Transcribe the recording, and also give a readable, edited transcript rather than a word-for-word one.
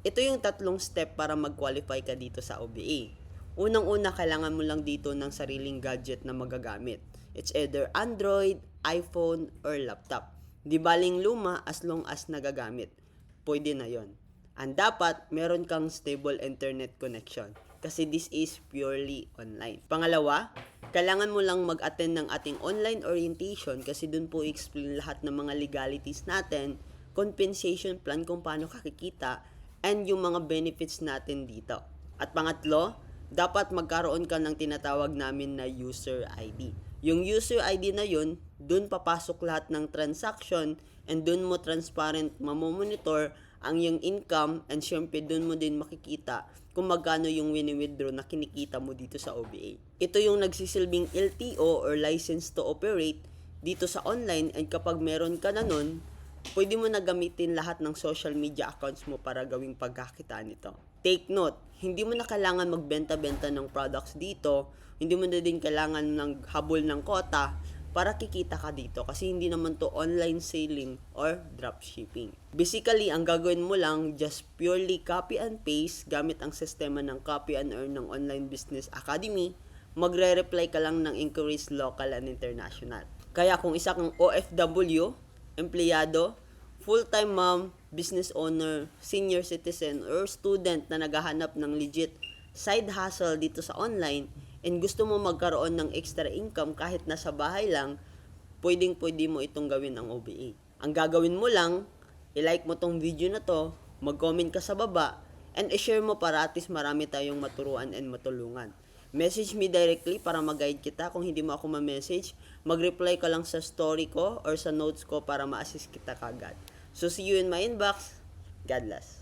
Ito yung tatlong step para mag-qualify ka dito sa OBA. Unang-una, kailangan mo lang dito ng sariling gadget na magagamit. It's either Android, iPhone, or laptop. Di baling luma as long as nagagamit. Pwede na yon. And dapat, meron kang stable internet connection. Kasi this is purely online. Pangalawa, kailangan mo lang mag-attend ng ating online orientation kasi dun po explain lahat ng mga legalities natin, compensation plan kung paano kakikita, and yung mga benefits natin dito. At pangatlo, dapat magkaroon ka ng tinatawag namin na user ID. Yung user ID na yun, dun papasok lahat ng transaction and dun mo transparent mamomonitor ang yung income and syempre dun mo din makikita kung magkano yung wini-withdraw na kinikita mo dito sa OBA. Ito yung nagsisilbing LTO or License to Operate dito sa online, and kapag meron ka na nun, pwede mo na gamitin lahat ng social media accounts mo para gawing pagkakitaan nito. Take note, hindi mo na kailangan magbenta-benta ng products dito, hindi mo na din kailangan ng habol ng quota para kikita ka dito kasi hindi naman to online selling or dropshipping. Basically, ang gagawin mo lang, just purely copy and paste gamit ang sistema ng Copy and Earn ng Online Business Academy. Magre-reply ka lang ng inquiries local and international. Kaya kung isa kang OFW, empleyado, full-time mom, business owner, senior citizen, or student na naghahanap ng legit side hustle dito sa online, and gusto mo magkaroon ng extra income kahit nasa bahay lang, pwedeng-pwede mo itong gawin ang OBA. Ang gagawin mo lang, i-like mo tong video na to, mag-comment ka sa baba, and i-share mo para at least marami tayong maturuan and matulungan. Message me directly para mag-guide kita. Kung hindi mo ako ma-message, mag-reply ka lang sa story ko or sa notes ko para ma-assist kita kagad. So see you in my inbox. God bless.